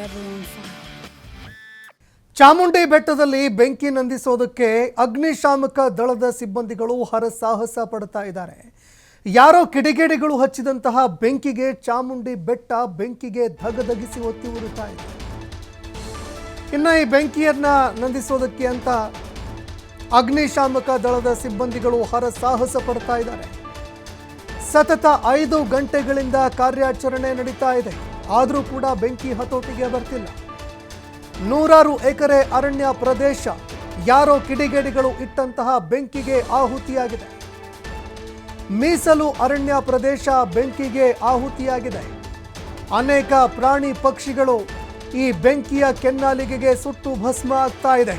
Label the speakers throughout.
Speaker 1: everyone fine.
Speaker 2: Chamundi ಬೆಟ್ಟದಲ್ಲಿ ಬೆಂಕಿ ನಂದಿಸೋದಕ್ಕೆ ಅಗ್ನಿಶಾಮಕ ದಳದ ಸಿಬ್ಬಂದಿಗಳು ಹರಸಾಹಸ ಪಡ್ತಾ ಇದ್ದಾರೆ. ಯಾರೋ ಕಿಡಿಗೇಡಿಗಳು ಹಚ್ಚಿದಂತಹ ಬೆಂಕಿಗೆ ಚಾಮುಂಡಿ ಬೆಟ್ಟ ಬೆಂಕಿಗೆ ಧಗಧಗಿಸಿ ಒತ್ತಿ ಉರಿತಾ ಇದೆ. ಇನ್ನು ಈ ಬೆಂಕಿಯನ್ನ ನಂದಿಸೋದಕ್ಕೆ ಅಂತ ಅಗ್ನಿಶಾಮಕ ದಳದ ಸಿಬ್ಬಂದಿಗಳು ಹರಸಾಹಸ ಪಡ್ತಾ ಇದ್ದಾರೆ. ಸತತ 5 ಗಂಟೆಗಳಿಂದ ಕಾರ್ಯಾಚರಣೆ ನಡೀತಾ ಇದೆ. ಆದರೂ ಕೂಡ ಬೆಂಕಿ ಹತೋಟಿಗೆ ಬರ್ತಿಲ್ಲ. 100 ಎಕರೆ ಅರಣ್ಯ ಪ್ರದೇಶ ಯಾರೋ ಕಿಡಿಗೇಡಿಗಳು ಇಟ್ಟಂತಹ ಬೆಂಕಿಗೆ ಆಹುತಿಯಾಗಿದೆ. ಮೀಸಲು ಅರಣ್ಯ ಪ್ರದೇಶ ಬೆಂಕಿಗೆ ಆಹುತಿಯಾಗಿದೆ. ಅನೇಕ ಪ್ರಾಣಿ ಪಕ್ಷಿಗಳು ಈ ಬೆಂಕಿಯ ಕೆನ್ನಾಲಿಗೆಗೆ ಸುಟ್ಟು ಭಸ್ಮ ಆಗ್ತಾ ಇದೆ.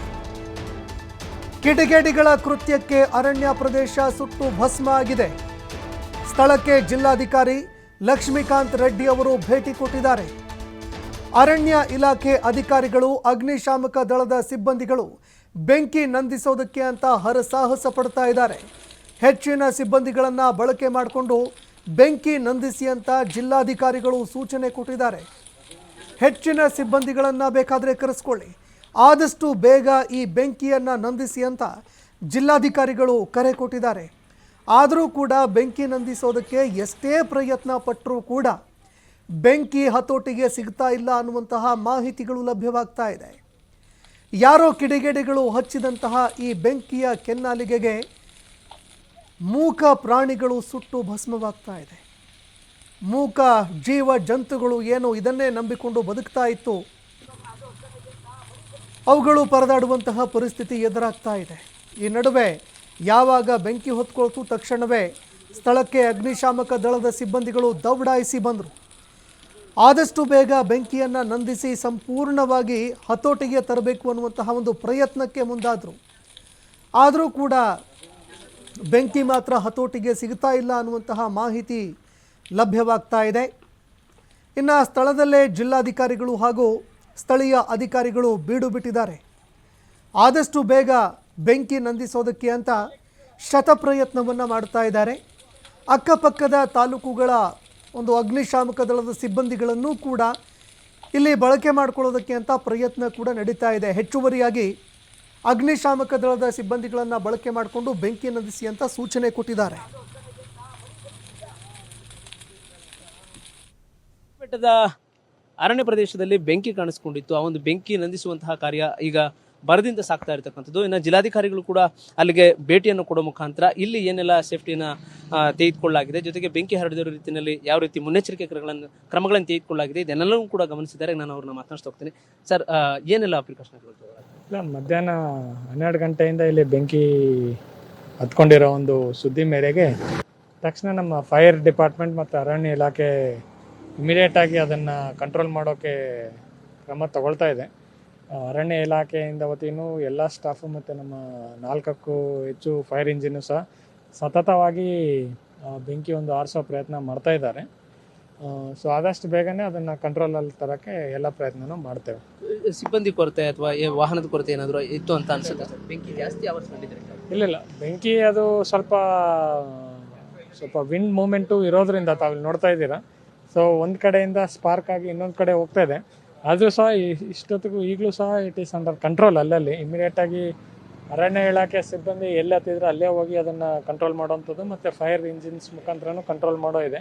Speaker 2: ಕಿಡಿಗೇಡಿಗಳ ಕೃತ್ಯಕ್ಕೆ ಅರಣ್ಯ ಪ್ರದೇಶ ಸುಟ್ಟು ಭಸ್ಮ ಆಗಿದೆ. ಸ್ಥಳಕ್ಕೆ ಜಿಲ್ಲಾಧಿಕಾರಿ ಲಕ್ಷ್ಮೀಕಾಂತ್ ರೆಡ್ಡಿ ಅವರು ಭೇಟಿ ಕೊಟ್ಟಿದ್ದಾರೆ. ಅರಣ್ಯ ಇಲಾಖೆ ಅಧಿಕಾರಿಗಳು ಅಗ್ನಿಶಾಮಕ ದಳದ ಸಿಬ್ಬಂದಿಗಳು ಬೆಂಕಿ ನಂದಿಸೋದಕ್ಕೆ ಅಂತ ಹರಸಾಹಸ ಪಡ್ತಾ ಇದ್ದಾರೆ. ಹೆಚ್ಚಿನ ಸಿಬ್ಬಂದಿಗಳನ್ನು ಬಳಕೆ ಮಾಡಿಕೊಂಡು ಬೆಂಕಿ ನಂದಿಸಿ ಅಂತ ಜಿಲ್ಲಾಧಿಕಾರಿಗಳು ಸೂಚನೆ ಕೊಟ್ಟಿದ್ದಾರೆ. ಹೆಚ್ಚಿನ ಸಿಬ್ಬಂದಿಗಳನ್ನು ಬೇಕಾದರೆ ಕರೆಸ್ಕೊಳ್ಳಿ, ಆದಷ್ಟು ಬೇಗ ಈ ಬೆಂಕಿಯನ್ನು ನಂದಿಸಿ ಅಂತ ಜಿಲ್ಲಾಧಿಕಾರಿಗಳು ಕರೆ ಕೊಟ್ಟಿದ್ದಾರೆ. ಆದರೂ ಕೂಡ ಬೆಂಕಿ ನಂದಿಸೋದಕ್ಕೆ ಎಷ್ಟೇ ಪ್ರಯತ್ನ ಪಟ್ಟರೂ ಕೂಡ ಬೆಂಕಿ ಹತೋಟಿಗೆ ಸಿಗ್ತಾ ಇಲ್ಲ ಅನ್ನುವಂತಹ ಮಾಹಿತಿಗಳು ಲಭ್ಯವಾಗ್ತಾ ಇದೆ. ಯಾರೋ ಕಿಡಿಗೇಡಿಗಳು ಹಚ್ಚಿದಂತಹ ಈ ಬೆಂಕಿಯ ಕೆನ್ನಾಲಿಗೆಗೆ ಮೂಕ ಪ್ರಾಣಿಗಳು ಸುಟ್ಟು ಭಸ್ಮವಾಗ್ತಾ ಇದೆ. ಮೂಕ ಜೀವ ಜಂತುಗಳು ಏನು ಇದನ್ನೇ ನಂಬಿಕೊಂಡು ಬದುಕ್ತಾ ಇತ್ತು, ಅವುಗಳು ಪರದಾಡುವಂತಹ ಪರಿಸ್ಥಿತಿ ಎದುರಾಗ್ತಾ ಇದೆ. ಈ ನಡುವೆ ಯಾವಾಗ ಬೆಂಕಿ ಹೊತ್ಕೊಳ್ತು ತಕ್ಷಣವೇ ಸ್ಥಳಕ್ಕೆ ಅಗ್ನಿಶಾಮಕ ದಳದ ಸಿಬ್ಬಂದಿಗಳು ದೌಡಾಯಿಸಿ ಬಂದರು. ಆದಷ್ಟು ಬೇಗ ಬೆಂಕಿಯನ್ನು ನಂದಿಸಿ ಸಂಪೂರ್ಣವಾಗಿ ಹತೋಟಿಗೆ ತರಬೇಕು ಅನ್ನುವಂತಹ ಒಂದು ಪ್ರಯತ್ನಕ್ಕೆ ಮುಂದಾದರು. ಆದರೂ ಕೂಡ ಬೆಂಕಿ ಮಾತ್ರ ಹತೋಟಿಗೆ ಸಿಗ್ತಾ ಇಲ್ಲ ಅನ್ನುವಂತಹ ಮಾಹಿತಿ ಲಭ್ಯವಾಗ್ತಾ ಇದೆ. ಇನ್ನು ಸ್ಥಳದಲ್ಲೇ ಜಿಲ್ಲಾಧಿಕಾರಿಗಳು ಹಾಗೂ ಸ್ಥಳೀಯ ಅಧಿಕಾರಿಗಳು ಬೀಡು ಬಿಟ್ಟಿದ್ದಾರೆ. ಆದಷ್ಟು ಬೇಗ ಬೆಂಕಿ ನಂದಿಸೋದಕ್ಕೆ ಅಂತ ಶತಪ್ರಯತ್ನವನ್ನು ಮಾಡ್ತಾ ಇದ್ದಾರೆ. ಅಕ್ಕಪಕ್ಕದ ತಾಲೂಕುಗಳ ಒಂದು ಅಗ್ನಿಶಾಮಕ ದಳದ ಸಿಬ್ಬಂದಿಗಳನ್ನು ಕೂಡ ಇಲ್ಲಿ ಬಳಕೆ ಮಾಡಿಕೊಳ್ಳೋದಕ್ಕೆ ಅಂತ ಪ್ರಯತ್ನ ಕೂಡ ನಡೀತಾ ಇದೆ. ಹೆಚ್ಚುವರಿಯಾಗಿ ಅಗ್ನಿಶಾಮಕ ದಳದ ಸಿಬ್ಬಂದಿಗಳನ್ನು ಬಳಕೆ ಮಾಡಿಕೊಂಡು ಬೆಂಕಿ ನಂದಿಸಿ ಅಂತ ಸೂಚನೆ ಕೊಟ್ಟಿದ್ದಾರೆ.
Speaker 3: ಬೆಟ್ಟದ ಅರಣ್ಯ ಪ್ರದೇಶದಲ್ಲಿ ಬೆಂಕಿ ಕಾಣಿಸ್ಕೊಂಡಿತ್ತು. ಆ ಒಂದು ಬೆಂಕಿ ನಂದಿಸುವಂತಹ ಕಾರ್ಯ ಈಗ ಬರದಿಂದ ಸಾಕ್ತಾ ಇರತಕ್ಕಂಥದ್ದು. ಇನ್ನು ಜಿಲ್ಲಾಧಿಕಾರಿಗಳು ಕೂಡ ಅಲ್ಲಿಗೆ ಭೇಟಿಯನ್ನು ಕೊಡೋ ಮುಖಾಂತರ ಇಲ್ಲಿ ಏನೆಲ್ಲ ಸೇಫ್ಟಿನ ತೆಗೆದುಕೊಳ್ಳಲಾಗಿದೆ, ಜೊತೆಗೆ ಬೆಂಕಿ ಹರಡಿರೋ ರೀತಿಯಲ್ಲಿ ಯಾವ ರೀತಿ ಮುನ್ನೆಚ್ಚರಿಕೆ ಕ್ರಮಗಳನ್ನು ತೆಗೆದುಕೊಳ್ಳಲಾಗಿದೆ ಇದನ್ನೆಲ್ಲವೂ ಕೂಡ ಗಮನಿಸಿದ್ದಾರೆ. ನಾನು ಅವ್ರನ್ನ ಮಾತನಾಡ್ತಾ ಹೋಗ್ತೀನಿ. ಸರ್, ಏನೆಲ್ಲ ಪ್ರಿಕಾಷನ್ಗಳು?
Speaker 4: ಇಲ್ಲ, ಮಧ್ಯಾಹ್ನ 12 ಗಂಟೆಯಿಂದ ಇಲ್ಲಿ ಬೆಂಕಿ ಹತ್ಕೊಂಡಿರೋ ಒಂದು ಸುದ್ದಿ ಮೇರೆಗೆ ತಕ್ಷಣ ನಮ್ಮ ಫೈರ್ ಡಿಪಾರ್ಟ್ಮೆಂಟ್ ಮತ್ತು ಅರಣ್ಯ ಇಲಾಖೆ ಇಮಿಡಿಯೇಟಾಗಿ ಅದನ್ನು ಕಂಟ್ರೋಲ್ ಮಾಡೋಕ್ಕೆ ಕ್ರಮ ತಗೊಳ್ತಾ ಇದೆ. ಅರಣ್ಯ ಇಲಾಖೆಯಿಂದ ವತಿಯೂ ಎಲ್ಲ ಸ್ಟಾಫು ಮತ್ತು ನಮ್ಮ 4ಕ್ಕೂ ಹೆಚ್ಚು ಫೈರ್ ಇಂಜಿನ್ನು ಸಹ ಸತತವಾಗಿ ಬೆಂಕಿ ಒಂದು ಆರಿಸೋ ಪ್ರಯತ್ನ ಮಾಡ್ತಾ ಇದ್ದಾರೆ. ಸೊ ಆದಷ್ಟು ಬೇಗನೆ ಅದನ್ನು ಕಂಟ್ರೋಲಲ್ಲಿ ತರೋಕ್ಕೆ ಎಲ್ಲ ಪ್ರಯತ್ನನೂ ಮಾಡ್ತೇವೆ.
Speaker 3: ಸಿಬ್ಬಂದಿ ಕೊರತೆ ಅಥವಾ ವಾಹನದ ಕೊರತೆ ಏನಾದರೂ ಇತ್ತು ಅಂತ ಅನ್ಸುತ್ತೆ? ಬೆಂಕಿ ಜಾಸ್ತಿ ಆವರಿಸ್ಕೊಂಡಿದ್ರೆ?
Speaker 4: ಇಲ್ಲ, ಬೆಂಕಿ ಅದು ಸ್ವಲ್ಪ ವಿಂಡ್ ಮೂಮೆಂಟು ಇರೋದ್ರಿಂದ ತಾವು ನೋಡ್ತಾ ಇದ್ದೀರಾ. ಸೊ ಒಂದು ಕಡೆಯಿಂದ ಸ್ಪಾರ್ಕ್ ಆಗಿ ಇನ್ನೊಂದು ಕಡೆ ಹೋಗ್ತಾ ಇದೆ. ಆದರೂ ಸಹ ಇಷ್ಟೊತ್ತಿಗೂ ಈಗಲೂ ಸಹ ಇಟ್ ಈಸ್ ಅಂಡರ್ ಕಂಟ್ರೋಲ್. ಅಲ್ಲಲ್ಲಿ ಇಮಿಡಿಯೇಟಾಗಿ ಅರಣ್ಯ ಇಲಾಖೆ ಸಿಬ್ಬಂದಿ ಎಲ್ಲಿ ಹತ್ತಿದ್ರೆ ಅಲ್ಲೇ ಹೋಗಿ ಅದನ್ನು ಕಂಟ್ರೋಲ್ ಮಾಡೋವಂಥದ್ದು ಮತ್ತು ಫೈರ್ ಇಂಜಿನ್ಸ್ ಮುಖಾಂತರನೂ ಕಂಟ್ರೋಲ್ ಮಾಡೋ ಇದೆ.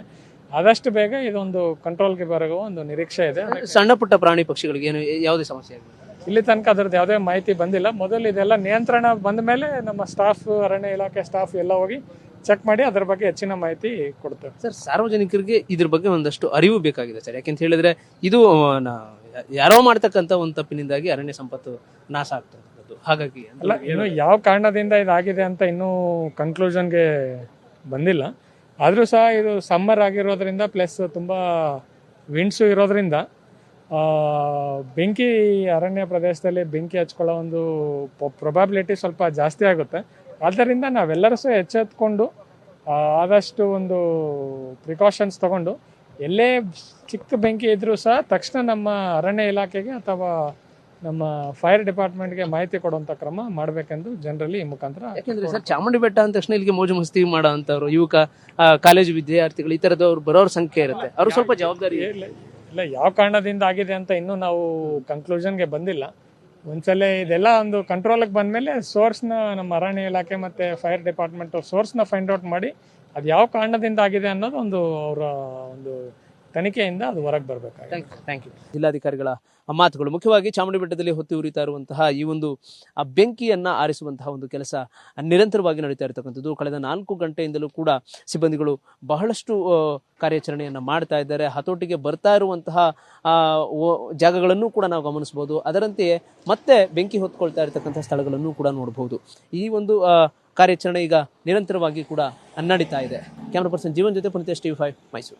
Speaker 4: ಆದಷ್ಟು ಬೇಗ ಇದೊಂದು ಕಂಟ್ರೋಲ್ಗೆ ಬರೋ ಒಂದು ನಿರೀಕ್ಷೆ ಇದೆ.
Speaker 3: ಸಣ್ಣ ಪುಟ್ಟ ಪ್ರಾಣಿ ಪಕ್ಷಿಗಳಿಗೆ ಏನು ಯಾವುದೇ ಸಮಸ್ಯೆ ಆಗಿಲ್ಲ?
Speaker 4: ಇಲ್ಲಿ ತನಕ ಅದರದ್ದು ಯಾವುದೇ ಮಾಹಿತಿ ಬಂದಿಲ್ಲ. ಮೊದಲು ಇದೆಲ್ಲ ನಿಯಂತ್ರಣ ಬಂದ ಮೇಲೆ ನಮ್ಮ ಸ್ಟಾಫ್, ಅರಣ್ಯ ಇಲಾಖೆ ಸ್ಟಾಫ್ ಎಲ್ಲ ಹೋಗಿ ಚೆಕ್ ಮಾಡಿ ಅದರ ಬಗ್ಗೆ ಹೆಚ್ಚಿನ ಮಾಹಿತಿ ಕೊಡ್ತೇವೆ.
Speaker 3: ಸರ್, ಸಾರ್ವಜನಿಕರಿಗೆ ಇದ್ರ ಬಗ್ಗೆ ಒಂದಷ್ಟು ಅರಿವು ಬೇಕಾಗಿದೆ ಸರ್. ಯಾಕೆಂತ ಹೇಳಿದ್ರೆ ಇದು ಯಾರೋ ಮಾಡ್ತಕ್ಕಂಥ ಒಂದು ತಪ್ಪಿನಿಂದಾಗಿ ಅರಣ್ಯ ಸಂಪತ್ತು ನಾಶ ಆಗ್ತಕ್ಕಂಥದ್ದು. ಹಾಗಾಗಿ
Speaker 4: ಅಲ್ಲ, ಇನ್ನು ಯಾವ ಕಾರಣದಿಂದ ಇದಾಗಿದೆ ಅಂತ ಇನ್ನೂ ಕನ್ಕ್ಲೂಷನ್ಗೆ ಬಂದಿಲ್ಲ. ಆದರೂ ಸಹ ಇದು ಸಮ್ಮರ್ ಆಗಿರೋದ್ರಿಂದ ಪ್ಲಸ್ ತುಂಬ ವಿಂಡ್ಸು ಇರೋದ್ರಿಂದ ಬೆಂಕಿ ಅರಣ್ಯ ಪ್ರದೇಶದಲ್ಲಿ ಬೆಂಕಿ ಹಚ್ಕೊಳ್ಳೋ ಒಂದು ಪ್ರೊಬಾಬಿಲಿಟಿ ಸ್ವಲ್ಪ ಜಾಸ್ತಿ ಆಗುತ್ತೆ. ಆದ್ದರಿಂದ ನಾವೆಲ್ಲರೂ ಸಹ ಎಚ್ಚೆತ್ಕೊಂಡು ಆದಷ್ಟು ಒಂದು ಪ್ರಿಕಾಷನ್ಸ್ ತಗೊಂಡು ಎಲ್ಲೇ ಚಿಕ್ಕ ಬೆಂಕಿ ಇದ್ರೂ ಸಹ ತಕ್ಷಣ ನಮ್ಮ ಅರಣ್ಯ ಇಲಾಖೆಗೆ ಅಥವಾ ನಮ್ಮ ಫೈರ್ ಡಿಪಾರ್ಟ್ಮೆಂಟ್ಗೆ ಮಾಹಿತಿ ಕೊಡುವಂಥ ಕ್ರಮ ಮಾಡಬೇಕೆಂದು ಜನರಲ್ಲಿ ಈ ಮುಖಾಂತರ.
Speaker 3: ಯಾಕೆಂದ್ರೆ ಸರ್, ಚಾಮುಂಡಿ ಬೆಟ್ಟ ಅಂದ ತಕ್ಷಣ ಇಲ್ಲಿಗೆ ಮೋಜು ಮಸ್ತಿ ಮಾಡೋ ಅಂಥವ್ರು, ಯುವಕ ಕಾಲೇಜು ವಿದ್ಯಾರ್ಥಿಗಳು ಈ ಥರದವ್ರು ಬರೋರ ಸಂಖ್ಯೆ ಇರುತ್ತೆ. ಅವರು ಸ್ವಲ್ಪ ಜವಾಬ್ದಾರಿ
Speaker 4: ಇಲ್ಲ ಯಾವ ಕಾರಣದಿಂದ ಆಗಿದೆ ಅಂತ ಇನ್ನೂ ನಾವು ಕನ್ಕ್ಲೂಷನ್ಗೆ ಬಂದಿಲ್ಲ. ಒಂದ್ಸಲ ಇದೆಲ್ಲ ಒಂದು ಕಂಟ್ರೋಲಿಗೆ ಬಂದಮೇಲೆ ಸೋರ್ಸ್ನ ನಮ್ಮ ಅರಣ್ಯ ಇಲಾಖೆ ಮತ್ತು ಫೈರ್ ಡಿಪಾರ್ಟ್ಮೆಂಟ್ ಸೋರ್ಸ್ನ ಫೈಂಡ್ ಔಟ್ ಮಾಡಿ ಅದು ಯಾವ ಕಾರಣದಿಂದ ಆಗಿದೆ ಅನ್ನೋದು ಒಂದು ಅವರ ಒಂದು ತನಿಖೆಯಿಂದ ಅದು ಹೊರಗೆ ಬರಬೇಕಾಗಿದೆ.
Speaker 3: Thank you. ಜಿಲ್ಲಾಧಿಕಾರಿಗಳ ಮಾತುಗಳು. ಮುಖ್ಯವಾಗಿ ಚಾಮುಂಡಿ ಬೆಟ್ಟದಲ್ಲಿ ಹೊತ್ತಿ ಉರಿತಾ ಇರುವಂತಹ ಈ ಒಂದು ಬೆಂಕಿಯನ್ನ ಆರಿಸುವಂತಹ ಒಂದು ಕೆಲಸ ನಿರಂತರವಾಗಿ ನಡೀತಾ ಇರತಕ್ಕಂಥದ್ದು. ಕಳೆದ 4 ಗಂಟೆಯಿಂದಲೂ ಕೂಡ ಸಿಬ್ಬಂದಿಗಳು ಬಹಳಷ್ಟು ಕಾರ್ಯಾಚರಣೆಯನ್ನ ಮಾಡ್ತಾ ಇದ್ದಾರೆ. ಹತೋಟಿಗೆ ಬರ್ತಾ ಇರುವಂತಹ ಜಾಗಗಳನ್ನು ಕೂಡ ನಾವು ಗಮನಿಸಬಹುದು. ಅದರಂತೆಯೇ ಮತ್ತೆ ಬೆಂಕಿ ಹೊತ್ಕೊಳ್ತಾ ಇರತಕ್ಕಂತಹ ಸ್ಥಳಗಳನ್ನು ಕೂಡ ನೋಡಬಹುದು. ಈ ಒಂದು ಕಾರ್ಯಾಚರಣೆ ಈಗ ನಿರಂತರವಾಗಿ ಕೂಡ ನಡೀತಾ ಇದೆ. ಕ್ಯಾಮರಾ ಪರ್ಸನ್ ಜೀವನ್ ಜೊತೆ ಪುನೀತೇಶ್, TV5 ಮೈಸೂರು.